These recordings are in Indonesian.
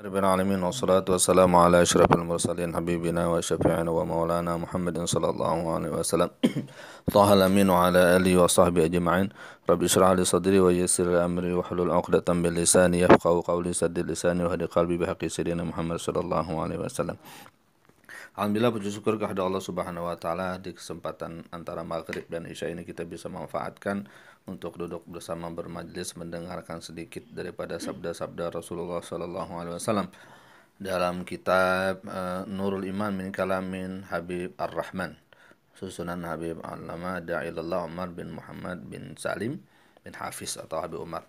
Rabbil alamin wassalatu wassalamu ala asyrafil mursalin habibina wa syafi'ina wa maulana Muhammadin sallallahu alaihi wasallam Tahal amin wa ala alihi wa sahbihi ajma'in Rabbi syrah li sadri wa yassir li amri wa hlul 'uqdatam min lisani yafqahu qawli saddid lisani wa hadi qalbi bihaqqi sayyidina Muhammad sallallahu alaihi wasallam. Alhamdulillah, puji syukur kepada Allah Subhanahu wa taala, di kesempatan antara maghrib dan isya ini kita bisa manfaatkan untuk duduk bersama bermajlis mendengarkan sedikit daripada sabda-sabda Rasulullah sallallahu alaihi wasallam dalam kitab Nurul Iman min Kalamin Habib Ar-Rahman, susunan Habib Allama Da'ilallah Umar bin Muhammad bin Salim bin Hafiz atau Habib Umar.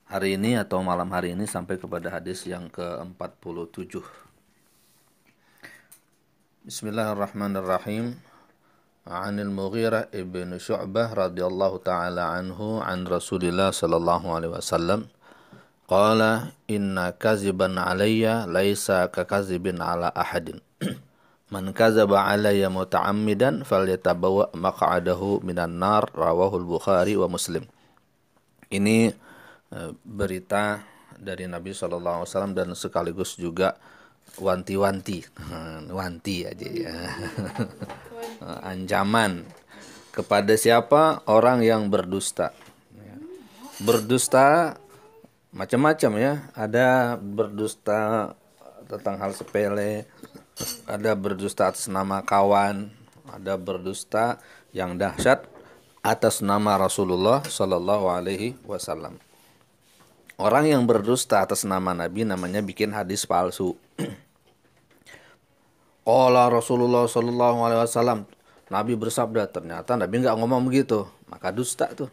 Hari ini atau malam hari ini sampai kepada hadis yang ke-47. Bismillahirrahmanirrahim. Anil Mughirah ibn Syu'bah radhiyallahu ta'ala anhu an Rasulillah sallallahu alaihi wasallam qala inna kaziban alayya laisa kakazibin ala ahadin man kazaba alayya muta'ammidan falyatabawa maq'adahu minan nar, rawahul Bukhari wa Muslim. Ini berita dari Nabi sallallahu alaihi wasallam dan sekaligus juga wanti-wanti aja ya. Ancaman kepada siapa? Orang yang berdusta. Berdusta macam-macam ya. Ada berdusta tentang hal sepele, ada berdusta atas nama kawan, ada berdusta yang dahsyat atas nama Rasulullah sallallahu alaihi wasallam. Orang yang berdusta atas nama Nabi namanya bikin hadis palsu. Qala Rasulullah sallallahu alaihi wasallam, Nabi bersabda, ternyata Nabi nggak ngomong begitu, maka dusta tuh.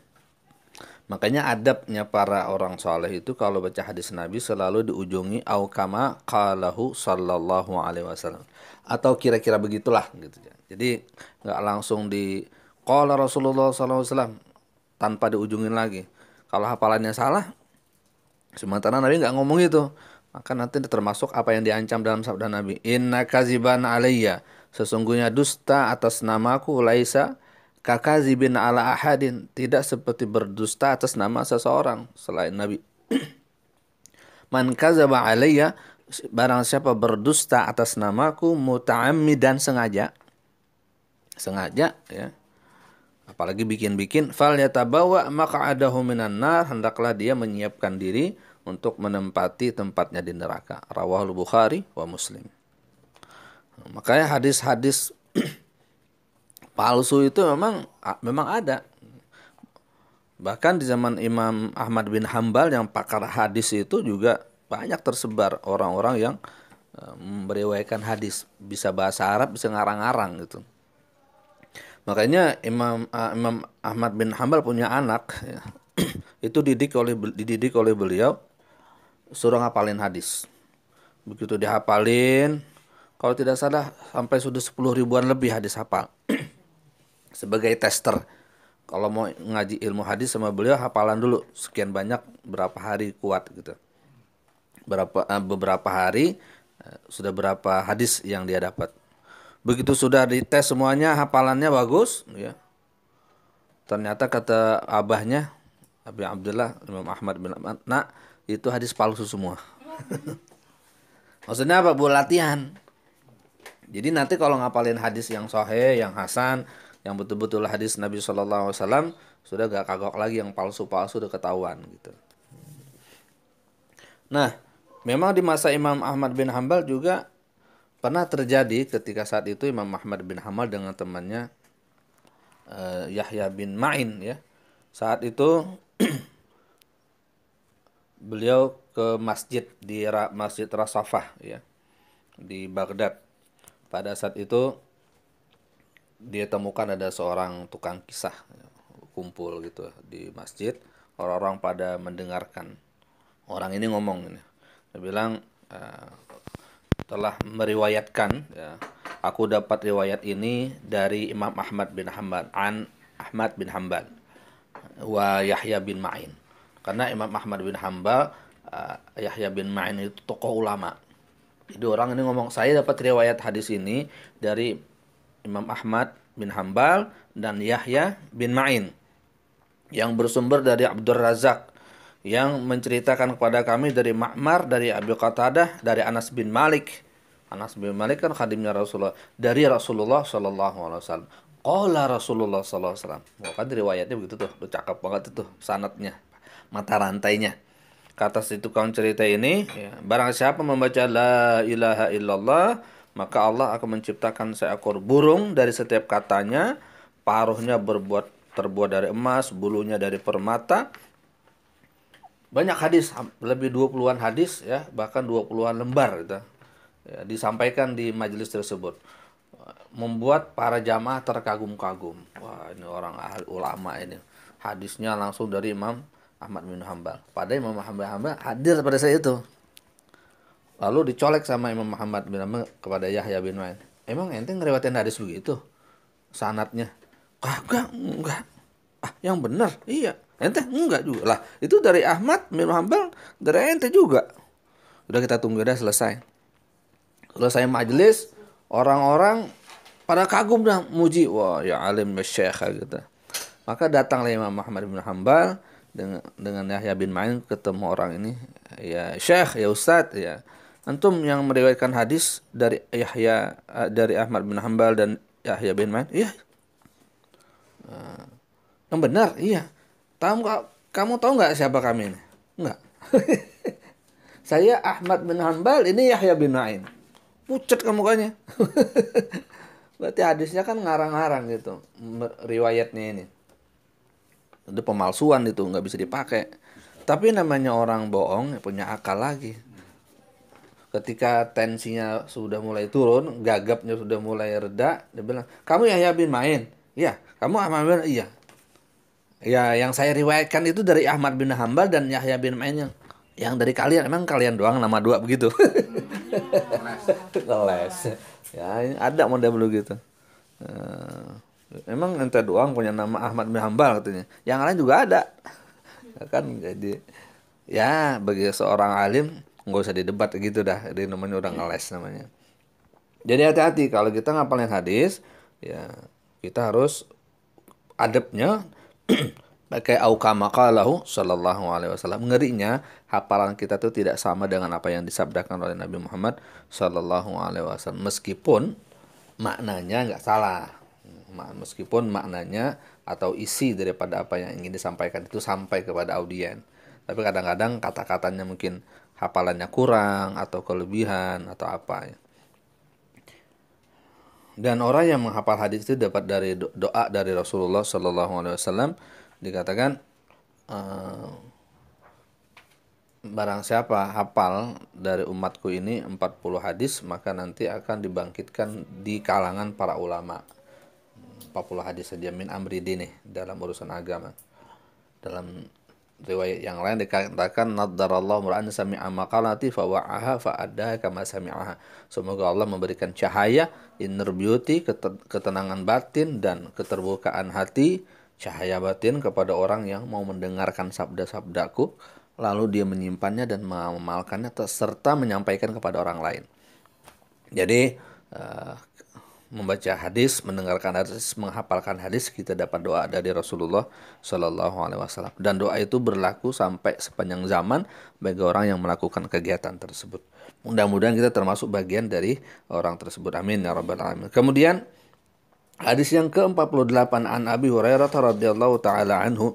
Makanya adabnya para orang soleh itu kalau baca hadis Nabi selalu diujungi au kama qalahu sallallahu alaihi wasallam, atau kira-kira begitulah gitu. Jadi nggak langsung di qala Rasulullah sallallahu alaihi wasallam tanpa diujungin lagi. Kalau hafalannya salah, sementara Nabi nggak ngomong itu, maka nanti termasuk apa yang diancam dalam sabda Nabi. Inna kaziban alayya, sesungguhnya dusta atas namaku, laisa kakazibin ala ahadin, tidak seperti berdusta atas nama seseorang selain Nabi. Man kazaba alayya, barang siapa berdusta atas namaku muta'ammidan, sengaja ya, apalagi bikin-bikin, fal yatabawa maq'adahu minan nar, hendaklah dia menyiapkan diri untuk menempati tempatnya di neraka. Rawahul Bukhari wa Muslim. Makanya hadis-hadis palsu itu memang ada. Bahkan di zaman Imam Ahmad bin Hambal yang pakar hadis itu juga banyak tersebar orang-orang yang meriwayatkan hadis, bisa bahasa Arab, bisa ngarang-ngarang gitu. Makanya Imam Ahmad bin Hambal punya anak ya, itu dididik oleh beliau, suruh ngapalin hadis. Begitu dihafalin, kalau tidak salah sampai sudah 10 ribuan lebih hadis hafal. Sebagai tester, kalau mau ngaji ilmu hadis sama beliau, hafalan dulu sekian banyak, berapa hari kuat gitu. Beberapa hari sudah berapa hadis yang dia dapat. Begitu sudah dites semuanya, hafalannya bagus ya. Ternyata kata abahnya, Abi Abdullah Imam Ahmad bin Ahmad, nah itu hadis palsu semua. Maksudnya apa? Buat latihan. Jadi nanti kalau ngapalin hadis yang sahih, yang hasan, yang betul-betul hadis Nabi sallallahu alaihi wasallam, sudah gak kagok lagi yang palsu-palsu, udah ketahuan gitu. Nah, memang di masa Imam Ahmad bin Hambal juga pernah terjadi ketika saat itu Imam Ahmad bin Hambal dengan temannya Yahya bin Ma'in ya. Saat itu beliau ke masjid di Masjid Rasafah ya, di Baghdad. Pada saat itu dia temukan ada seorang tukang kisah ya, kumpul gitu di masjid, orang-orang pada mendengarkan. Orang ini ngomong ini. Dia bilang telah meriwayatkan ya, aku dapat riwayat ini dari Imam Ahmad bin Hambal, an Ahmad bin Hambal wa Yahya bin Ma'in. Karena Imam Ahmad bin Hambal, Yahya bin Ma'in itu tokoh ulama. Jadi orang ini ngomong, saya dapat riwayat hadis ini dari Imam Ahmad bin Hambal dan Yahya bin Ma'in yang bersumber dari Abdur Razak yang menceritakan kepada kami dari Ma'mar, dari Abi Qatadah, dari Anas bin Malik. Anas bin Malik kan khadimnya Rasulullah, dari Rasulullah Shallallahu Alaihi Wasallam. Qala Rasulullah Sallallahu Alaihi Wasallam. Wah, kan riwayatnya begitu tuh, udah cakep banget itu sanadnya, mata rantainya. Kata si tukang cerita ini, ya, barang siapa membaca la ilaha illallah, maka Allah akan menciptakan seekor burung dari setiap katanya, paruhnya terbuat dari emas, bulunya dari permata. Banyak hadis, lebih 20-an hadis ya, bahkan 20-an lembar gitu. Ya, disampaikan di majelis tersebut. Membuat para jamaah terkagum-kagum. Wah, ini orang ahli ulama ini. Hadisnya langsung dari Imam Ahmad bin Hambal. Padahal Imam Ahmad bin Hambal hadir pada saat itu. Lalu dicolek sama Imam Muhammad bin Hambal kepada Yahya bin Ma'in. Emang ente ngeriwatin hadis begitu? Sanatnya. Kagak, enggak. Ah, yang benar. Iya. Ente enggak juga. Lah, itu dari Ahmad bin Hambal, dari ente juga. Udah kita tunggu dah selesai. Selesai majelis, orang-orang pada kagum dah muji. Wah, ya alim ya syekh gitu. Maka datanglah Imam Muhammad bin Hambal dengan Yahya bin Ma'in, ketemu orang ini. Ya syekh, ya ustadz, ya. Antum yang meriwayatkan hadis dari Yahya, dari Ahmad bin Hambal dan Yahya bin Ma'in? Iya. Yang benar? Iya. Kamu tahu nggak siapa kami ini? Enggak. Saya Ahmad bin Hambal, ini Yahya bin Ma'in. Pucat kan mukanya. Berarti hadisnya kan ngarang-ngarang gitu. Riwayatnya ini. Itu pemalsuan itu, nggak bisa dipakai. Tapi namanya orang bohong, punya akal lagi. Ketika tensinya sudah mulai turun, gagapnya sudah mulai reda, dia bilang, kamu Yahya bin Ma'in? Iya. Kamu Ahmad bin? Iya. Ya, yang saya riwayatkan itu dari Ahmad bin Hambal dan Yahya bin Ma'in yang dari kalian. Emang kalian doang nama dua begitu? Ngeles. Ya, ada model begitu. Emang ente doang punya nama Ahmad bin Hambal katanya. Yang lain juga ada. Kan jadi ya bagi seorang alim nggak usah didebat gitu dah. Ini namanya udah ngeles namanya. Jadi hati-hati kalau kita ngapalin hadis, ya kita harus adabnya pakai aukama qalahu sallallahu alaihi wasallam. Ngerinya hafalan kita tuh tidak sama dengan apa yang disabdakan oleh Nabi Muhammad sallallahu alaihi wasallam. Meskipun maknanya nggak salah. Meskipun maknanya atau isi daripada apa yang ingin disampaikan itu sampai kepada audien. Tapi kadang-kadang kata-katanya mungkin hafalannya kurang atau kelebihan atau apa ya. Dan orang yang menghafal hadis itu dapat dari doa dari Rasulullah Sallallahu Alaihi Wasallam, dikatakan barang siapa hafal dari umatku ini 40 hadis, maka nanti akan dibangkitkan di kalangan para ulama. 40 hadis saja min amri dini, dalam urusan agama. Dalam riwayat yang lain dikatakan naddarallahu mur'an sami'a maqalati fa wa'aha fa addaha kama sami'aha. Semoga Allah memberikan cahaya, inner beauty, ketenangan batin dan keterbukaan hati, cahaya batin kepada orang yang mau mendengarkan sabda-sabdaku lalu dia menyimpannya dan mengamalkannya serta menyampaikan kepada orang lain. Jadi membaca hadis, mendengarkan hadis, menghafalkan hadis, kita dapat doa dari Rasulullah Shallallahu Alaihi Wasallam. Dan doa itu berlaku sampai sepanjang zaman bagi orang yang melakukan kegiatan tersebut. Mudah-mudahan kita termasuk bagian dari orang tersebut. Amin ya rabbal alamin. Kemudian hadis yang ke-48 an Abi Hurairah radhiyallahu taala anhu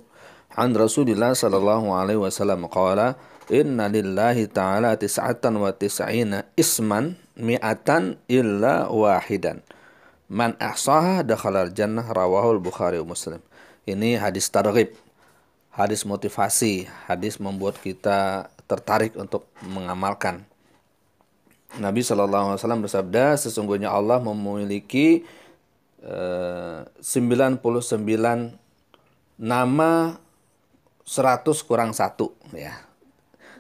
an Rasulillah sallallahu alaihi wasallam qala inna lillahi ta'ala tis'atan wa tis'ina isman mi'atan illa wahidan. Man ahsaha dakhalal jannah, rawahul Bukhari Muslim. Ini hadis targhib, hadis motivasi, hadis membuat kita tertarik untuk mengamalkan. Nabi SAW bersabda, sesungguhnya Allah memiliki 99 nama 100 kurang 1 ya.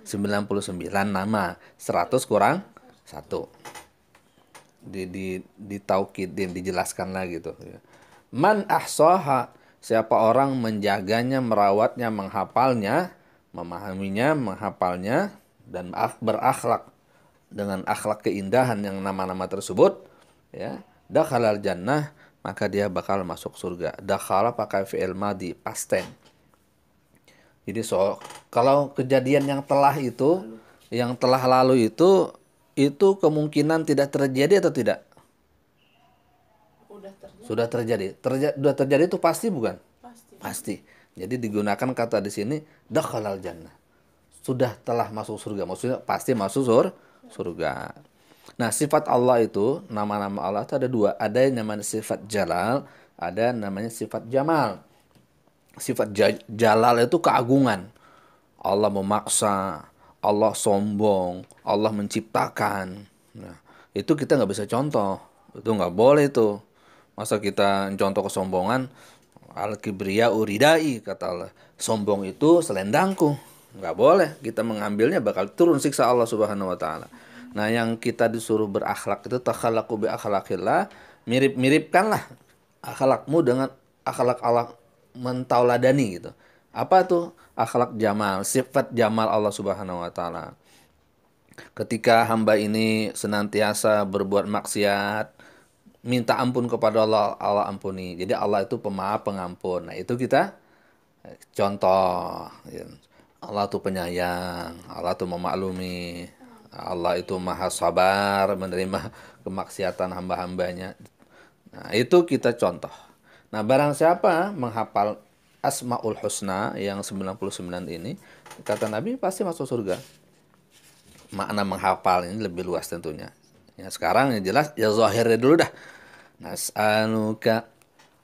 99 nama 100 kurang 1. Ditaukidin, dijelaskan lagi gitu. Man ahsaha, siapa orang menjaganya, merawatnya, menghafalnya, memahaminya, menghafalnya dan berakhlak dengan akhlak keindahan yang nama-nama tersebut, ya, dakhalal jannah, maka dia bakal masuk surga. Dakhala pakai fi'il madhi, past tense. Jadi kalau kejadian yang telah lalu itu kemungkinan tidak terjadi atau tidak? Udah terjadi. Sudah terjadi. Sudah terjadi itu pasti bukan? Pasti. Pasti. Jadi digunakan kata di sini dakhalal jannah. Sudah telah masuk surga. Maksudnya pasti masuk surga. Nah, sifat Allah itu, nama-nama Allah itu ada dua. Ada yang namanya sifat jalal, ada yang namanya sifat jamal. Sifat jalal itu keagungan. Allah memaksa, Allah sombong, Allah menciptakan. Nah, itu kita nggak bisa contoh. Itu nggak boleh itu. Masa kita contoh kesombongan, al-kibriya uridai, kata Allah. Sombong itu selendangku. Nggak boleh. Kita mengambilnya bakal turun siksa Allah Subhanahu wa taala. Nah, yang kita disuruh berakhlak itu takhallaqu bi akhlaqillah, mirip-miripkanlah akhlakmu dengan akhlak Allah, mentauladani gitu. Apa tuh akhlak jamal, sifat jamal Allah Subhanahu wa taala. Ketika hamba ini senantiasa berbuat maksiat, minta ampun kepada Allah, Allah ampuni. Jadi Allah itu pemaaf, pengampun. Nah, itu kita contoh. Ya. Allah itu penyayang, Allah itu memaklumi, Allah itu maha sabar menerima kemaksiatan hamba-hambanya. Nah, itu kita contoh. Nah, barang siapa menghafal Asmaul Husna yang 99 ini, kata Nabi pasti masuk surga. Makna menghafal ini lebih luas tentunya. Ya, sekarang yang jelas ya zahirnya dulu dah. Nas'aluka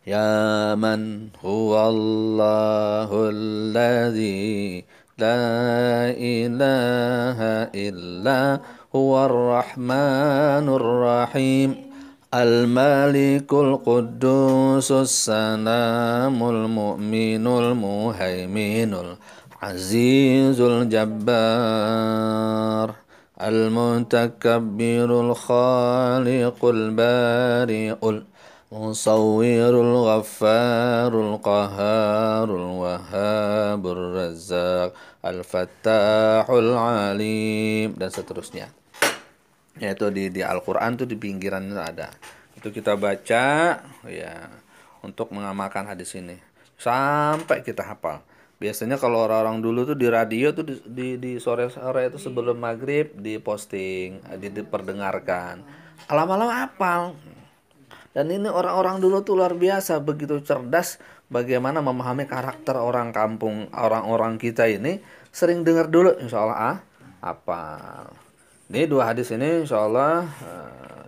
ya man huwallahul ladzi la ilaha illa huwar rahmanur rahim. Al-Malikul Quddusus Salamul Mu'minul Muhaiminul Azizul Jabbar Al-Mutakabbirul Khaliqul Bari'ul Musawwirul Ghaffarul Qahharul Wahhabur Razzaq Al-Fattahul Alim, dan seterusnya. Yaitu di Al-Quran tuh di pinggiran itu ada. Itu kita baca ya untuk mengamalkan hadis ini sampai kita hafal. Biasanya kalau orang-orang dulu tuh di radio tuh di sore-sore itu sebelum maghrib diposting, diperdengarkan. Lama-lama hafal. Dan ini orang-orang dulu tuh luar biasa, begitu cerdas bagaimana memahami karakter orang kampung, orang-orang kita ini. Sering dengar dulu, insya Allah hafal. Ini dua hadis ini insya Allah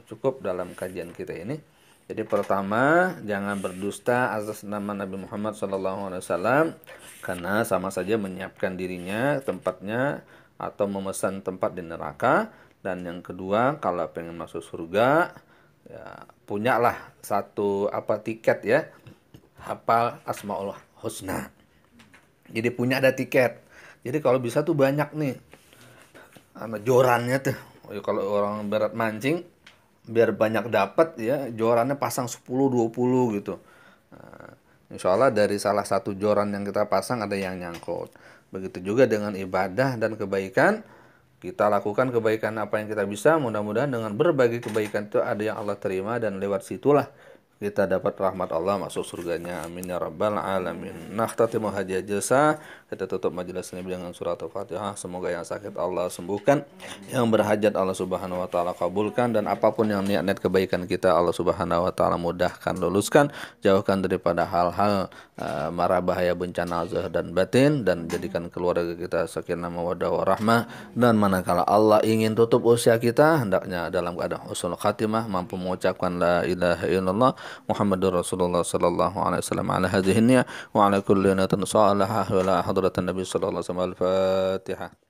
cukup dalam kajian kita ini. Jadi pertama, jangan berdusta atas nama Nabi Muhammad SAW, karena sama saja menyiapkan dirinya, tempatnya, atau memesan tempat di neraka. Dan yang kedua, kalau pengen masuk surga, ya, punyalah satu tiket ya, hafal Asmaul Husna. Jadi punya ada tiket. Jadi kalau bisa tuh banyak nih jorannya tuh. Kalau orang berat mancing biar banyak dapat ya, jorannya pasang 10-20 gitu. Nah, insya Allah dari salah satu joran yang kita pasang ada yang nyangkut. Begitu juga dengan ibadah dan kebaikan. Kita lakukan kebaikan apa yang kita bisa, mudah-mudahan dengan berbagi kebaikan itu ada yang Allah terima, dan lewat situlah kita dapat rahmat Allah, masuk surganya. Amin ya rabbal alamin. Nakhtatimu hadiah jasa. Kita tutup majelis ini dengan surat Al-Fatihah. Semoga yang sakit Allah sembuhkan, yang berhajat Allah Subhanahu wa taala kabulkan, dan apapun yang niat-niat kebaikan kita Allah Subhanahu wa taala mudahkan, luluskan, jauhkan daripada hal-hal mara bahaya, bencana zahir dan batin, dan jadikan keluarga kita sakinah mawaddah warahmah. Dan manakala Allah ingin tutup usia kita, hendaknya dalam keadaan husnul khatimah, mampu mengucapkan la ilaha illallah Muhammadur Rasulullah sallallahu alaihi wasallam ala hadhihi niyya wa ala kulli niyatin salihah wa ala hadratin Nabi sallallahu alaihi wasallam. Al-Fatihah.